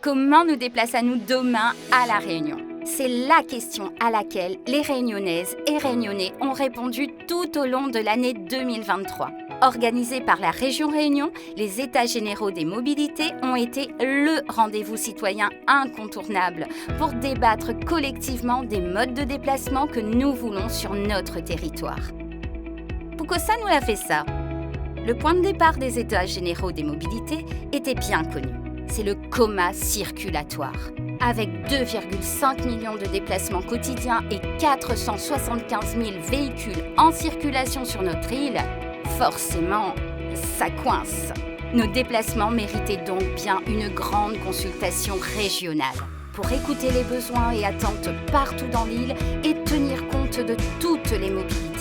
Comment nous déplaçons-nous demain à La Réunion? C'est la question à laquelle les Réunionnaises et Réunionnais ont répondu tout au long de l'année 2023. Organisés par la région Réunion, les États généraux des mobilités ont été le rendez-vous citoyen incontournable pour débattre collectivement des modes de déplacement que nous voulons sur notre territoire. Pukosa nous a fait ça. Le point de départ des États généraux des mobilités était bien connu. C'est le coma circulatoire. Avec 2,5 millions de déplacements quotidiens et 475 000 véhicules en circulation sur notre île, forcément, ça coince. Nos déplacements méritaient donc bien une grande consultation régionale pour écouter les besoins et attentes partout dans l'île et tenir compte de toutes les mobilités.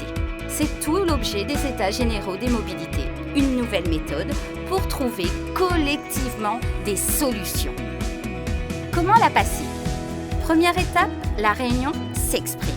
C'est tout l'objet des États généraux des mobilités, une nouvelle méthode pour trouver collectivement des solutions. Comment la passer? Première étape, la Réunion s'exprime.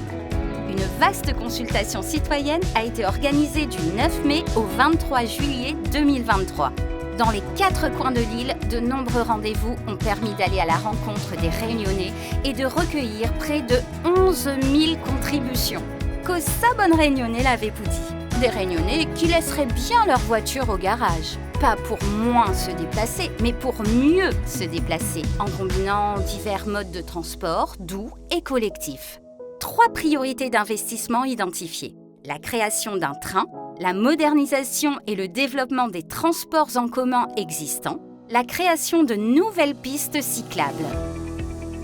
Une vaste consultation citoyenne a été organisée du 9 mai au 23 juillet 2023. Dans les 4 coins de l'île, de nombreux rendez-vous ont permis d'aller à la rencontre des Réunionnais et de recueillir près de 11 000 contributions. Que ça bonne Réunionnais l'avait dit. Des Réunionnais qui laisseraient bien leur voiture au garage. Pas pour moins se déplacer, mais pour mieux se déplacer, en combinant divers modes de transport, doux et collectifs. 3 priorités d'investissement identifiées. La création d'un train, la modernisation et le développement des transports en commun existants, la création de nouvelles pistes cyclables.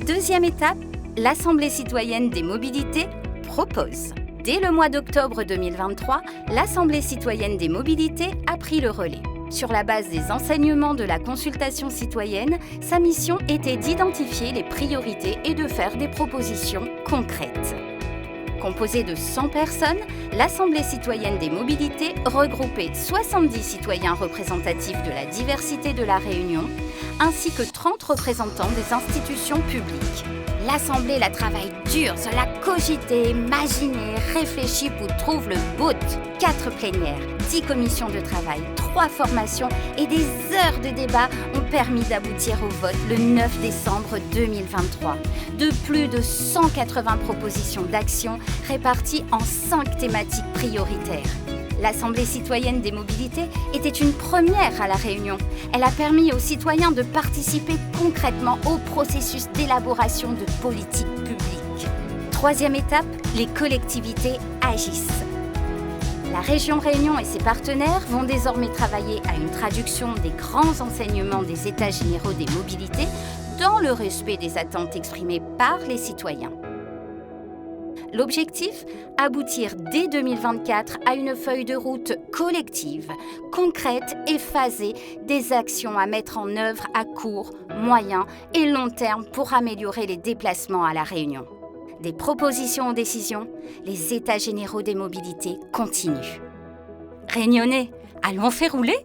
Deuxième étape, l'Assemblée citoyenne des mobilités propose. Dès le mois d'octobre 2023, l'Assemblée citoyenne des mobilités a pris le relais. Sur la base des enseignements de la consultation citoyenne, sa mission était d'identifier les priorités et de faire des propositions concrètes. Composée de 100 personnes, l'Assemblée citoyenne des mobilités regroupait 70 citoyens représentatifs de la diversité de la Réunion, ainsi que 30 représentants des institutions publiques. L'Assemblée la travaille dur, se l'a cogité, imaginé, réfléchi pour trouver le bout. 4 plénières, 10 commissions de travail, 3 formations et des heures de débat ont permis d'aboutir au vote le 9 décembre 2023. De plus de 180 propositions d'action réparties en 5 thématiques prioritaires. L'Assemblée citoyenne des mobilités était une première à La Réunion. Elle a permis aux citoyens de participer concrètement au processus d'élaboration de politiques publiques. Troisième étape, les collectivités agissent. La région Réunion et ses partenaires vont désormais travailler à une traduction des grands enseignements des États généraux des mobilités dans le respect des attentes exprimées par les citoyens. L'objectif, aboutir dès 2024 à une feuille de route collective, concrète et phasée des actions à mettre en œuvre à court, moyen et long terme pour améliorer les déplacements à La Réunion. Des propositions aux décisions, les États généraux des mobilités continuent. Réunionnais, allons faire rouler ?